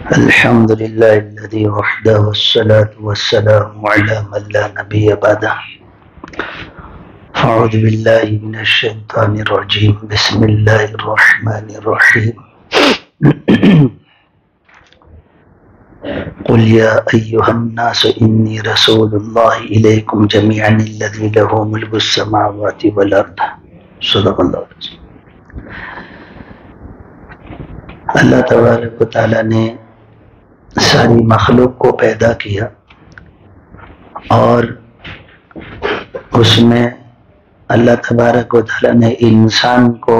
الحمد لله الذي وحده والصلاة والسلام على من لا نبي بعده. أعوذ بالله من الشيطان الرجيم. بسم الله الرحمن الرحيم. قل يا أيها الناس إني رسول الله إليكم جميعا الذي له ملك السماوات والأرض. صدق الله العظيم. اللہ تبارک و تعالیٰ نے ساری مخلوق کو پیدا کیا اور اس میں اللہ تبارک و تعالیٰ نے انسان کو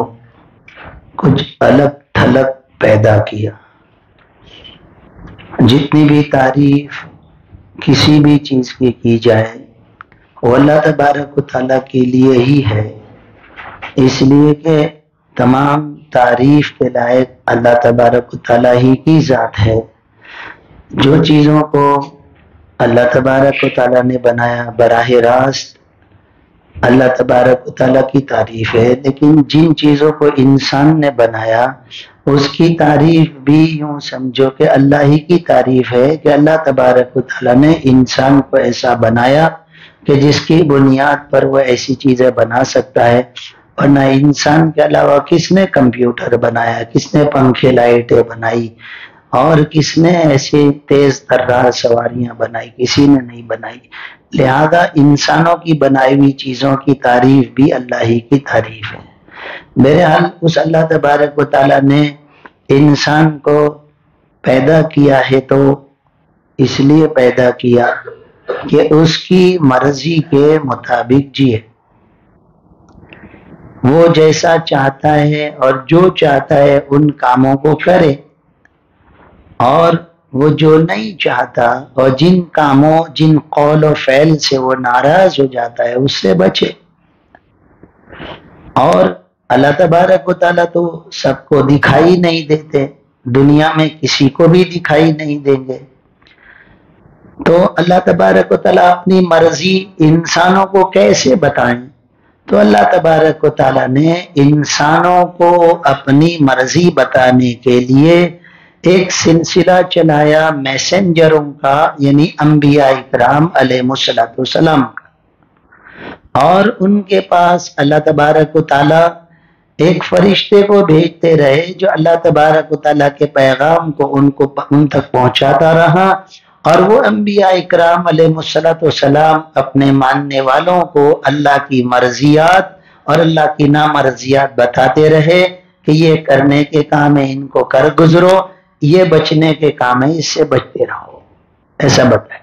کچھ الگ تھلگ پیدا کیا. جتنی بھی تعریف کسی بھی چیز کی جائے وہ اللہ تبارک و تعالیٰ کے لیے ہی ہے، اس لیے کہ تمام تعریف کے لائق اللہ تبارک و تعالیٰ ہی کی ذات ہے. جو چیزوں کو اللہ تبارک و تعالیٰ نے بنایا براہ راست اللہ تبارک و تعالیٰ کی تعریف ہے، لیکن جن چیزوں کو انسان نے بنایا اس کی تعریف بھی یوں سمجھو کہ اللہ ہی کی تعریف ہے کہ اللہ تبارک و تعالیٰ نے انسان کو ایسا بنایا کہ جس کی بنیاد پر وہ ایسی چیزیں بنا سکتا ہے. ورنہ انسان کے علاوہ کس نے کمپیوٹر بنایا، کس نے پنکھے لائٹیں بنائی، اور کس نے ایسی تیز ترار سواریاں بنائی؟ کسی نے نہیں بنائی. لہذا انسانوں کی بنائی ہوئی چیزوں کی تعریف بھی اللہ ہی کی تعریف ہے. بہرحال اس اللہ تبارک و تعالیٰ نے انسان کو پیدا کیا ہے تو اس لیے پیدا کیا کہ اس کی مرضی کے مطابق جیے. وہ جیسا چاہتا ہے اور جو چاہتا ہے ان کاموں کو کرے، اور وہ جو نہیں چاہتا اور جن کاموں جن قول و فعل سے وہ ناراض ہو جاتا ہے اس سے بچے. اور اللہ تبارک و تعالیٰ تو سب کو دکھائی نہیں دیتے، دنیا میں کسی کو بھی دکھائی نہیں دیں گے. تو اللہ تبارک و تعالیٰ اپنی مرضی انسانوں کو کیسے بتائیں؟ تو اللہ تبارک و تعالیٰ نے انسانوں کو اپنی مرضی بتانے کے لیے ایک سلسلہ چلایا میسنجروں کا، یعنی انبیاء اکرام علیہ السلام کا. اور ان کے پاس اللہ تبارک و تعالیٰ ایک فرشتے کو بھیجتے رہے جو اللہ تبارک و تعالیٰ کے پیغام کو ان تک پہنچاتا رہا. اور وہ انبیاء اکرام علیہ السلام اپنے ماننے والوں کو اللہ کی مرضیات اور اللہ کی نامرضیات بتاتے رہے کہ یہ کرنے کے کام ہے ان کو کر گزرو، یہ بچنے کے کام ہے اس سے بچتے رہو. ایسا بتائے.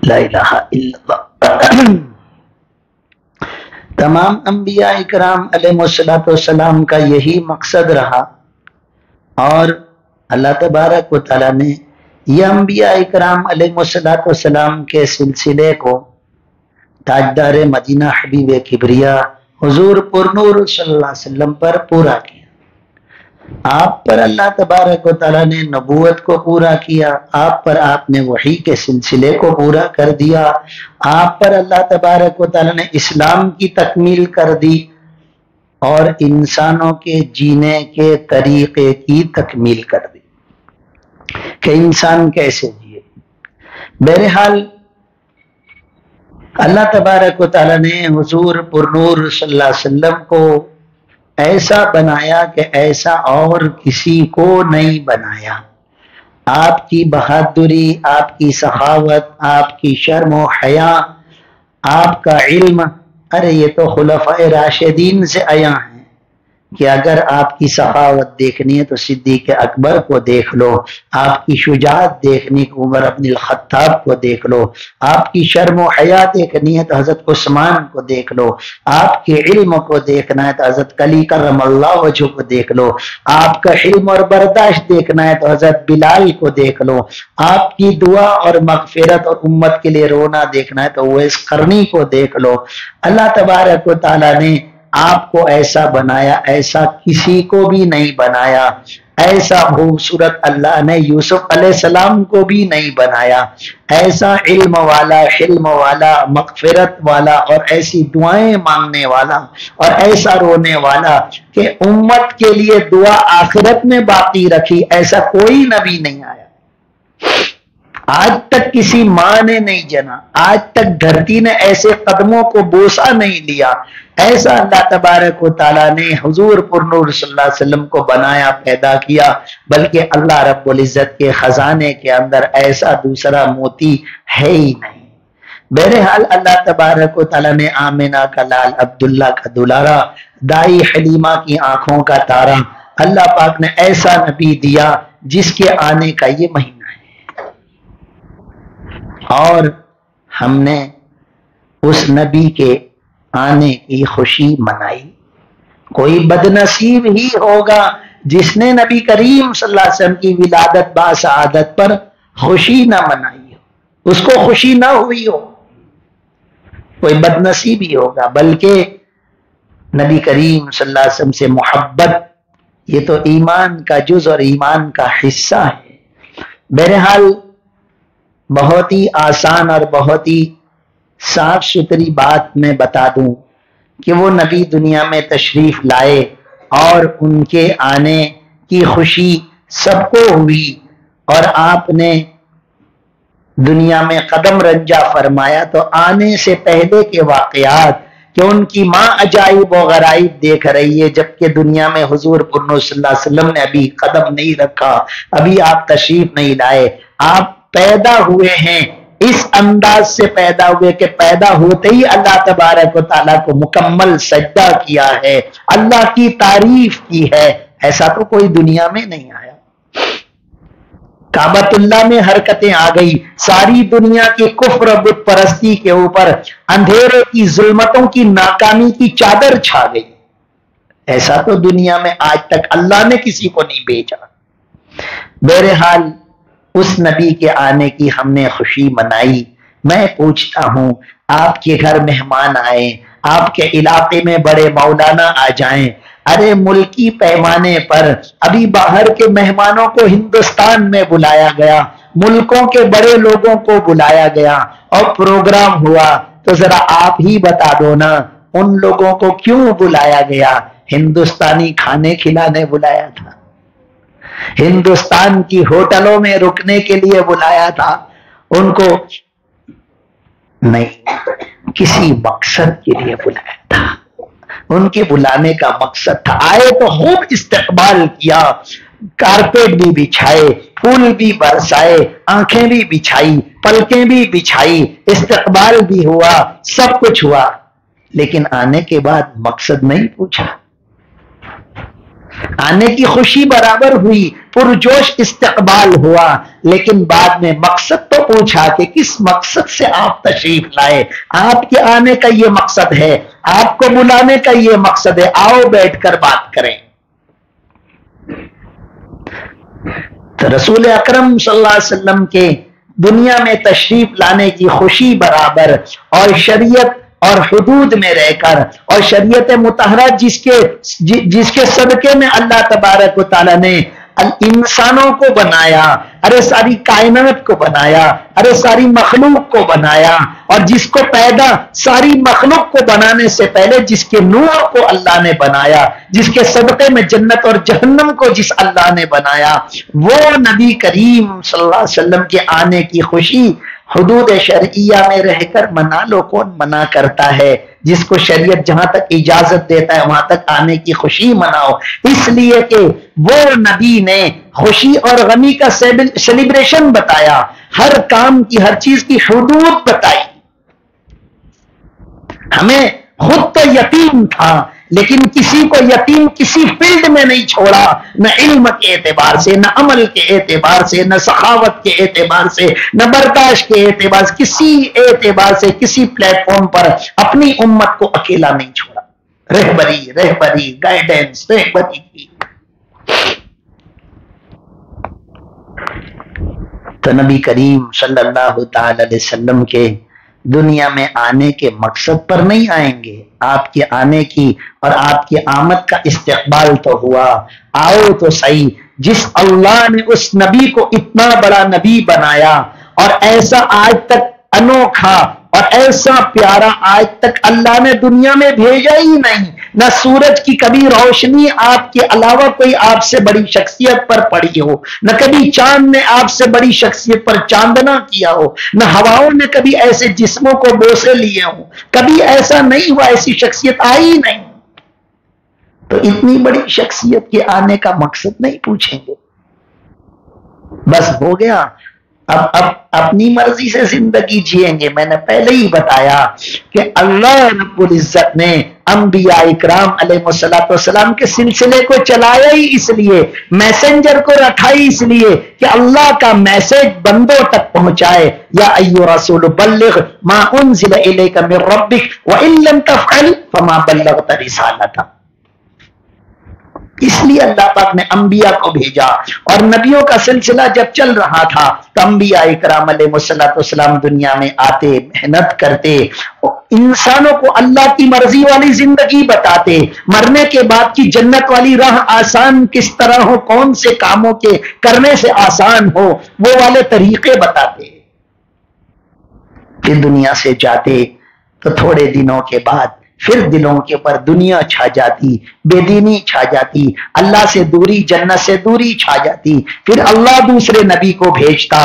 لا الہ الا اللہ. تمام انبیاء اکرام علیہ السلام کا یہی مقصد رہا. اور اللہ تبارک و تعالیٰ نے یہ انبیاء اکرام علیہ السلام کے سلسلے کو تاجدار مدینہ حبیب کبریا حضور پر نور صلی اللہ علیہ وسلم پر پورا کیا. آپ پر اللہ تبارک و تعالیٰ نے نبوت کو پورا کیا، آپ پر آپ نے وحی کے سلسلے کو پورا کر دیا، آپ پر اللہ تبارک و تعالیٰ نے اسلام کی تکمیل کر دی اور انسانوں کے جینے کے طریقے کی تکمیل کر دی کہ انسان کیسے جیے. بہرحال اللہ تبارک و تعالیٰ نے حضور پر نور صلی اللہ علیہ وسلم کو ایسا بنایا کہ ایسا اور کسی کو نہیں بنایا. آپ کی بہادری، آپ کی سخاوت، آپ کی شرم و حیا، آپ کا علم، ارے یہ تو خلفائے راشدین سے آیا ہیں کہ اگر آپ کی سخاوت دیکھنی ہے تو صدیق اکبر کو دیکھ لو، آپ کی شجاعت دیکھنی ہے عمر بن الخطاب کو دیکھ لو، آپ کی شرم و حیا دیکھنی ہے تو حضرت عثمان کو دیکھ لو، آپ کے علم کو دیکھنا ہے تو حضرت علی کرم اللہ وجہ کو دیکھ لو، آپ کا حلم اور برداشت دیکھنا ہے تو حضرت بلال کو دیکھ لو، آپ کی دعا اور مغفرت اور امت کے لیے رونا دیکھنا ہے تو اویس قرنی کو دیکھ لو. اللہ تبارک و تعالیٰ نے آپ کو ایسا بنایا، ایسا کسی کو بھی نہیں بنایا. ایسا خوبصورت اللہ نے یوسف علیہ السلام کو بھی نہیں بنایا، ایسا علم والا، حلم والا، مغفرت والا، اور ایسی دعائیں مانگنے والا، اور ایسا رونے والا کہ امت کے لیے دعا آخرت میں باقی رکھی، ایسا کوئی نبی نہیں آیا۔ آج تک کسی ماں نے نہیں جنا، آج تک دھرتی نے ایسے قدموں کو بوسا نہیں لیا، ایسا اللہ تبارک و تعالیٰ نے حضور پر نور صلی اللہ علیہ وسلم کو بنایا، پیدا کیا، بلکہ اللہ رب العزت کے خزانے کے اندر ایسا دوسرا موتی ہے ہی نہیں۔ بہرحال اللہ تبارک و تعالیٰ نے آمنہ کا لال، عبداللہ کا دلارا، دائی حلیمہ کی آنکھوں کا تارا، اللہ پاک نے ایسا نبی دیا جس کے آنے کا یہ مہینہ ہے، اور ہم نے اس نبی کے آنے کی خوشی منائی۔ کوئی بدنصیب ہی ہوگا جس نے نبی کریم صلی اللہ علیہ وسلم کی ولادت باسعادت پر خوشی نہ منائی ہو، اس کو خوشی نہ ہوئی ہو، کوئی بدنصیب ہی ہوگا۔ بلکہ نبی کریم صلی اللہ علیہ وسلم سے محبت یہ تو ایمان کا جز اور ایمان کا حصہ ہے۔ بہرحال بہت ہی آسان اور بہت ہی صاف ستھری بات میں بتا دوں کہ وہ نبی دنیا میں تشریف لائے اور ان کے آنے کی خوشی سب کو ہوئی، اور آپ نے دنیا میں قدم رنجا فرمایا تو آنے سے پہلے کے واقعات کہ ان کی ماں عجائب و غرائب دیکھ رہی ہے، جبکہ دنیا میں حضور پر نور صلی اللہ علیہ وسلم نے ابھی قدم نہیں رکھا، ابھی آپ تشریف نہیں لائے، آپ پیدا ہوئے ہیں، اس انداز سے پیدا ہوئے کہ پیدا ہوتے ہی اللہ تبارک و تعالیٰ کو مکمل سجدہ کیا ہے، اللہ کی تعریف کی ہے، ایسا تو کوئی دنیا میں نہیں آیا۔ کعبۃ اللہ میں حرکتیں آ گئی، ساری دنیا کی کفر بت پرستی کے اوپر اندھیرے کی، ظلمتوں کی، ناکامی کی چادر چھا گئی، ایسا تو دنیا میں آج تک اللہ نے کسی کو نہیں بھیجا۔ بہرحال اس نبی کے آنے کی ہم نے خوشی منائی۔ میں پوچھتا ہوں، آپ کے گھر مہمان آئے، آپ کے علاقے میں بڑے مولانا آ جائیں، ارے ملکی پیمانے پر ابھی باہر کے مہمانوں کو ہندوستان میں بلایا گیا، ملکوں کے بڑے لوگوں کو بلایا گیا اور پروگرام ہوا، تو ذرا آپ ہی بتا دو نا ان لوگوں کو کیوں بلایا گیا؟ ہندوستانی کھانے کھلانے بلایا تھا، ہندوستان کی ہوٹلوں میں رکنے کے لیے بلایا تھا، ان کو نہیں، کسی مقصد کے لیے بلایا تھا، ان کے بلانے کا مقصد تھا۔ آئے تو خوب استقبال کیا، کارپیٹ بھی بچھائے، پھول بھی برسائے، آنکھیں بھی بچھائی، پلکیں بھی بچھائی، استقبال بھی ہوا، سب کچھ ہوا، لیکن آنے کے بعد مقصد نہیں پوچھا۔ آنے کی خوشی برابر ہوئی، پرجوش استقبال ہوا، لیکن بعد میں مقصد تو پوچھا کہ کس مقصد سے آپ تشریف لائے، آپ کے آنے کا یہ مقصد ہے، آپ کو بلانے کا یہ مقصد ہے، آؤ بیٹھ کر بات کریں۔ تو رسول اکرم صلی اللہ علیہ وسلم کے دنیا میں تشریف لانے کی خوشی برابر، اور شریعت اور حدود میں رہ کر، اور شریعت مطہرہ جس کے صدقے میں اللہ تبارک و تعالیٰ نے انسانوں کو بنایا، ارے ساری کائنات کو بنایا، ارے ساری مخلوق کو بنایا، اور جس کو پیدا ساری مخلوق کو بنانے سے پہلے جس کے نور کو اللہ نے بنایا، جس کے صدقے میں جنت اور جہنم کو جس اللہ نے بنایا، وہ نبی کریم صلی اللہ علیہ وسلم کے آنے کی خوشی حدود شرعیہ میں رہ کر منا لو۔ کون منع کرتا ہے؟ جس کو شریعت جہاں تک اجازت دیتا ہے وہاں تک آنے کی خوشی مناؤ، اس لیے کہ وہ نبی نے خوشی اور غمی کا سیلیبریشن بتایا، ہر کام کی، ہر چیز کی حدود بتائی۔ ہمیں خود تو یتیم تھا، لیکن کسی کو یتیم کسی فیلڈ میں نہیں چھوڑا، نہ علم کے اعتبار سے، نہ عمل کے اعتبار سے، نہ سخاوت کے اعتبار سے، نہ برداشت کے اعتبار سے، کسی اعتبار سے کسی پلیٹ فارم پر اپنی امت کو اکیلا نہیں چھوڑا۔ رہبری گائیڈنس رہبری کی۔ تو نبی کریم صلی اللہ تعالی علیہ وسلم کے دنیا میں آنے کے مقصد پر نہیں آئیں گے، آپ کے آنے کی اور آپ کی آمد کا استقبال تو ہوا، آؤ تو صحیح، جس اللہ نے اس نبی کو اتنا بڑا نبی بنایا اور ایسا آج تک انوکھا اور ایسا پیارا آج تک اللہ نے دنیا میں بھیجا ہی نہیں. نہ سورج کی کبھی روشنی آپ کے علاوہ کوئی آپ سے بڑی شخصیت پر پڑی ہو, نہ کبھی چاند نے آپ سے بڑی شخصیت پر چاندنا کیا ہو, نہ ہواؤں نے کبھی ایسے جسموں کو بوسے لیے ہوں, کبھی ایسا نہیں ہوا, ایسی شخصیت آئی ہی نہیں. تو اتنی بڑی شخصیت کے آنے کا مقصد نہیں پوچھیں گے, بس ہو گیا. اب اپنی مرضی سے زندگی جیئیں گے. میں نے پہلے ہی بتایا کہ اللہ رب العزت نے انبیاء اکرام علیہ السلام کے سلسلے کو چلایا ہی اس لیے, میسنجر کو رکھا ہی اس لیے کہ اللہ کا میسج بندوں تک پہنچائے. یا ایھا رسول بلغ ما انزل الیک من ربک وان لم تفعل فما بلغت رسالتہ. اس لیے اللہ پاک نے انبیاء کو بھیجا. اور نبیوں کا سلسلہ جب چل رہا تھا تو انبیاء اکرام علیہ السلام دنیا میں آتے, محنت کرتے, انسانوں کو اللہ کی مرضی والی زندگی بتاتے, مرنے کے بعد کی جنت والی راہ آسان کس طرح ہو, کون سے کاموں کے کرنے سے آسان ہو, وہ والے طریقے بتاتے. پھر دنیا سے جاتے تو تھوڑے دنوں کے بعد پھر دلوں کے اوپر دنیا چھا جاتی, بے دینی چھا جاتی, اللہ سے دوری, جنت سے دوری چھا جاتی. پھر اللہ دوسرے نبی کو بھیجتا.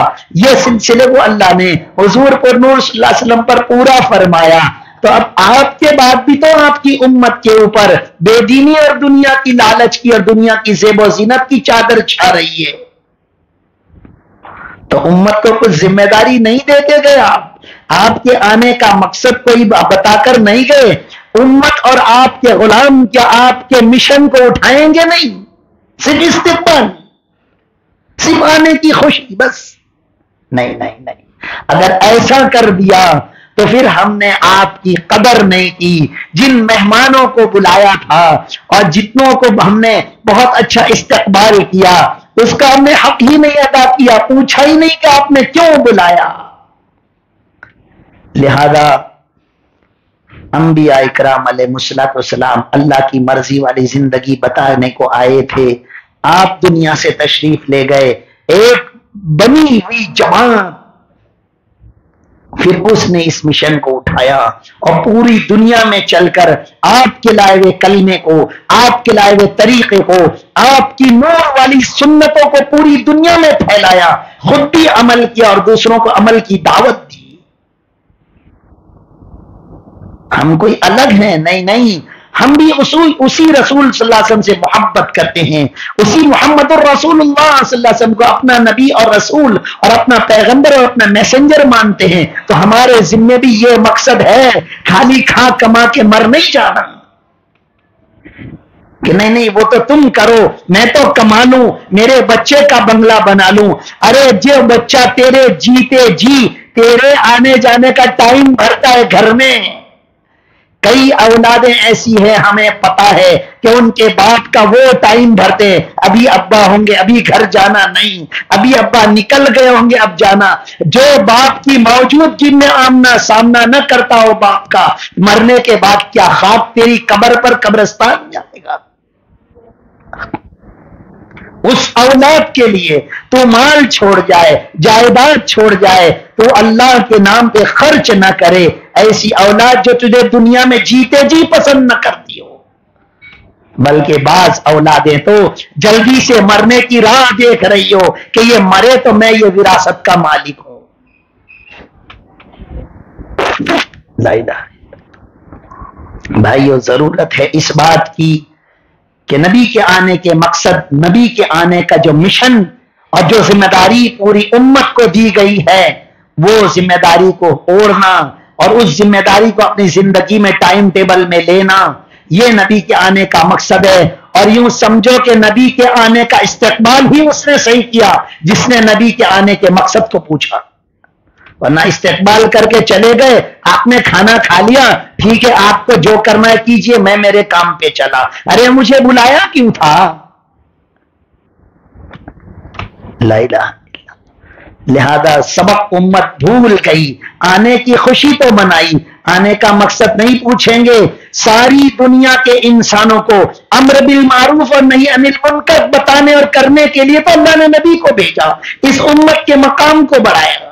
یہ سلسلے کو اللہ نے حضور پر نور صلی اللہ علیہ وسلم پر پورا فرمایا. تو اب آپ کے بعد بھی تو آپ کی امت کے اوپر بے دینی اور دنیا کی لالچ کی اور دنیا کی زیب و زینت کی چادر چھا رہی ہے. تو امت کو کچھ ذمہ داری نہیں دیتے گئے آپ کے آنے کا مقصد کوئی بتا کر نہیں گئے. امت اور آپ کے غلام کیا آپ کے مشن کو اٹھائیں گے؟ نہیں, صرف استقبال, صرف آنے کی خوشی بس. نہیں نہیں نہیں, اگر ایسا کر دیا تو پھر ہم نے آپ کی قدر نہیں کی. جن مہمانوں کو بلایا تھا اور جتنوں کو ہم نے بہت اچھا استقبال کیا, اس کا ہم نے حق ہی نہیں ادا کیا, پوچھا ہی نہیں کہ آپ نے کیوں بلایا. لہذا انبیاء اکرام علیہ السلام اللہ کی مرضی والی زندگی بتانے کو آئے تھے. آپ دنیا سے تشریف لے گئے, ایک بنی ہوئی جماعت, پھر اس نے اس مشن کو اٹھایا اور پوری دنیا میں چل کر آپ کے لائے ہوئے کلمے کو, آپ کے لائے ہوئے طریقے کو, آپ کی نور والی سنتوں کو پوری دنیا میں پھیلایا. خود بھی عمل کیا اور دوسروں کو عمل کی دعوت دی. ہم کوئی الگ ہیں؟ نہیں نہیں, ہم بھی اسی رسول صلی اللہ علیہ وسلم سے محبت کرتے ہیں, اسی محمد الرسول اللہ صلی اللہ علیہ وسلم کو اپنا نبی اور رسول اور اپنا پیغمبر اور اپنا میسنجر مانتے ہیں. تو ہمارے ذمے بھی یہ مقصد ہے, خالی کھا کما کے مر نہیں جانا کہ نہیں نہیں وہ تو تم کرو, میں تو کما لوں, میرے بچے کا بنگلہ بنا لوں. ارے جو بچہ تیرے جیتے جی تیرے آنے جانے کا ٹائم بھرتا ہے گھر میں. کئی اولادیں ایسی ہیں ہمیں پتا ہے کہ ان کے باپ کا وہ ٹائم بھرتے, ابھی ابا ہوں گے ابھی گھر جانا نہیں, ابھی ابا نکل گئے ہوں گے اب جانا. جو باپ کی موجودگی میں آمنا سامنا نہ کرتا ہو باپ کا, مرنے کے بعد کیا خاک تیری قبر پر قبرستان جائے گا. اس اولاد کے لیے تو مال چھوڑ جائے, جائیداد چھوڑ جائے, تو اللہ کے نام پہ خرچ نہ کرے. ایسی اولاد جو تجھے دنیا میں جیتے جی پسند نہ کرتی ہو, بلکہ بعض اولادیں تو جلدی سے مرنے کی راہ دیکھ رہی ہو کہ یہ مرے تو میں یہ وراثت کا مالک ہوں. لا الہ بھائیو, ضرورت ہے اس بات کی کہ نبی کے آنے کے مقصد, نبی کے آنے کا جو مشن اور جو ذمہ داری پوری امت کو دی گئی ہے, وہ ذمہ داری کو اوڑھنا اور اس ذمہ داری کو اپنی زندگی میں ٹائم ٹیبل میں لینا, یہ نبی کے آنے کا مقصد ہے. اور یوں سمجھو کہ نبی کے آنے کا استقبال ہی اس نے صحیح کیا جس نے نبی کے آنے کے مقصد کو پوچھا. ورنہ استقبال کر کے چلے گئے, آپ نے کھانا کھا لیا, ٹھیک ہے آپ کو جو کرنا ہے کیجئے, میں میرے کام پہ چلا. ارے مجھے بلایا کیوں تھا؟ لا الہ. لہذا سبق امت بھول گئی, آنے کی خوشی تو منائی, آنے کا مقصد نہیں پوچھیں گے. ساری دنیا کے انسانوں کو امر بالمعروف اور نہی عن المنکر بتانے اور کرنے کے لیے تو اللہ نے نبی کو بھیجا, اس امت کے مقام کو بڑھایا.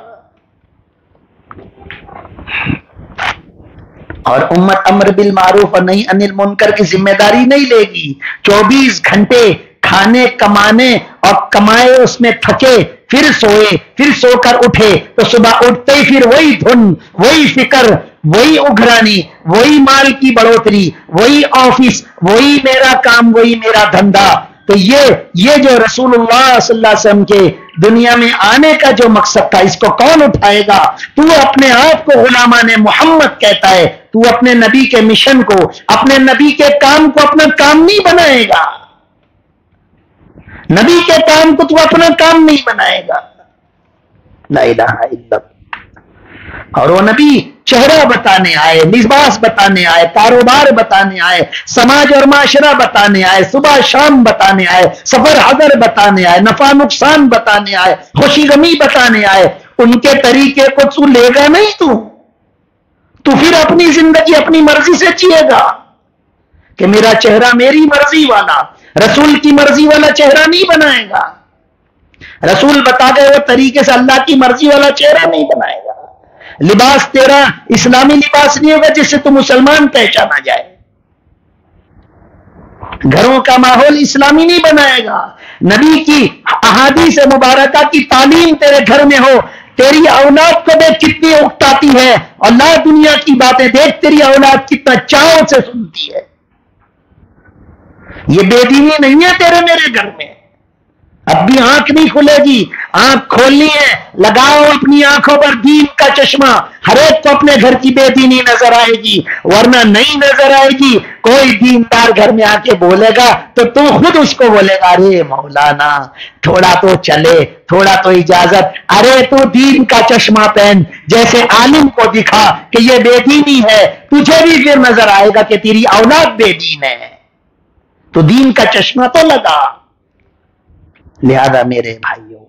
اور امت امر بالمعروف اور نہی عن المنکر کی ذمہ داری نہیں لے گی. 24 گھنٹے کھانے کمانے اور کمائے اس میں تھکے, پھر سوئے, پھر سو کر اٹھے تو صبح اٹھتے ہی پھر وہی دھن, وہی فکر, وہی اگرانی, وہی مال کی بڑھوتری, وہی آفس, وہی میرا کام, وہی میرا دھندا. تو یہ جو رسول اللہ صلی اللہ علیہ وسلم کے دنیا میں آنے کا جو مقصد تھا, اس کو کون اٹھائے گا؟ تو اپنے آپ کو غلامان محمد کہتا ہے, تو اپنے نبی کے مشن کو, اپنے نبی کے کام کو اپنا کام نہیں بنائے گا. نبی کے کام کو تو اپنا کام نہیں بنائے گا. لا الہ الا اللہ. اور وہ نبی چہرہ بتانے آئے, لباس بتانے آئے, کاروبار بتانے آئے, سماج اور معاشرہ بتانے آئے, صبح شام بتانے آئے, سفر حضر بتانے آئے, نفع نقصان بتانے آئے, خوشی غمی بتانے آئے. ان کے طریقے کو تو لے گا نہیں, تو پھر اپنی زندگی اپنی مرضی سے جیے گا کہ میرا چہرہ میری مرضی والا, رسول کی مرضی والا چہرہ نہیں بنائے گا. رسول بتا گئے وہ طریقے سے اللہ کی مرضی والا چہرہ نہیں بنائے گا. لباس تیرا اسلامی لباس نہیں ہوگا جس سے تو مسلمان پہچانا جائے. گھروں کا ماحول اسلامی نہیں بنائے گا. نبی کی احادیث مبارکہ کی تعلیم تیرے گھر میں ہو. تیری اولاد کو دیکھ کتنی اکتاتی ہے, اور لا دنیا کی باتیں دیکھ تیری اولاد کتنا چاؤ سے سنتی ہے. یہ بے دینی نہیں ہے تیرے میرے گھر میں. اب بھی آنکھ نہیں کھلے گی, آنکھ کھولنی ہے. لگاؤ اپنی آنکھوں پر دین کا چشمہ. ہر ایک کو اپنے گھر کی بے دینی نظر آئے گی, ورنہ نہیں نظر آئے گی. کوئی دیندار گھر میں آ کے بولے گا تو خود اس کو بولے گا, ارے مولانا تھوڑا تو چلے, تھوڑا تو اجازت. ارے تو دین کا چشمہ پہن, جیسے عالم کو دکھا کہ یہ بے دینی ہے, تجھے بھی پھر نظر آئے گا کہ تیری اولاد بے دین ہے. تو دین کا چشمہ تو لگا. لہذا میرے بھائیوں,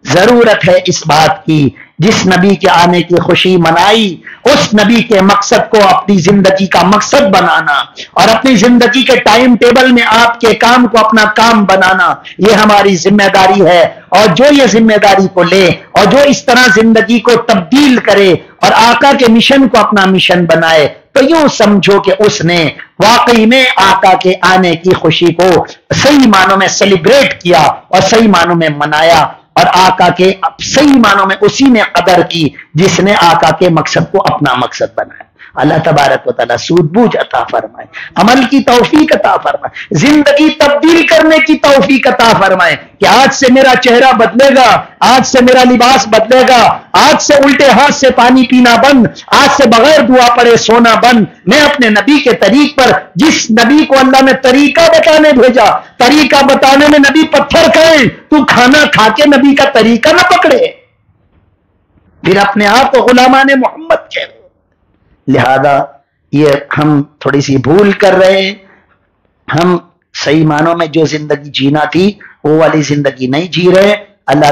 ضرورت ہے اس بات کی, جس نبی کے آنے کی خوشی منائی, اس نبی کے مقصد کو اپنی زندگی کا مقصد بنانا, اور اپنی زندگی کے ٹائم ٹیبل میں آپ کے کام کو اپنا کام بنانا, یہ ہماری ذمہ داری ہے. اور جو یہ ذمہ داری کو لے اور جو اس طرح زندگی کو تبدیل کرے اور آقا کے مشن کو اپنا مشن بنائے, تو یوں سمجھو کہ اس نے واقعی میں آقا کے آنے کی خوشی کو صحیح معنوں میں سیلیبریٹ کیا اور صحیح معنوں میں منایا, اور آقا کے صحیح معنوں میں اسی نے قدر کی جس نے آقا کے مقصد کو اپنا مقصد بنایا. اللہ تبارک و تعالیٰ سود بوجھ عطا فرمائے, عمل کی توفیق عطا فرمائے, زندگی تبدیل کرنے کی توفیق عطا فرمائے کہ آج سے میرا چہرہ بدلے گا, آج سے میرا لباس بدلے گا, آج سے الٹے ہاتھ سے پانی پینا بند, آج سے بغیر دعا پڑے سونا بند. میں اپنے نبی کے طریق پر, جس نبی کو اللہ نے طریقہ بتانے بھیجا, طریقہ بتانے میں نبی پتھر کھائیں, تو کھانا کھا کے نبی کا طریقہ نہ پکڑے, پھر اپنے آپ کو غلامان محمد کہہ. لہذا یہ ہم تھوڑی سی بھول کر رہے ہیں. ہم صحیح معنوں میں جو زندگی جینا تھی وہ والی زندگی نہیں جی رہے. اللہ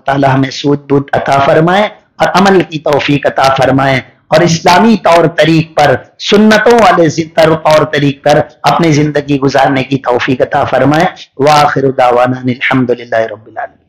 تعالیٰ ہمیں سود بودھ عطا فرمائے اور عمل کی توفیق عطا فرمائے, اور اسلامی طور طریق پر, سنتوں والے طور طریق پر اپنی زندگی گزارنے کی توفیق عطا فرمائے. وآخر دعوانا الحمدللہ رب العالمین.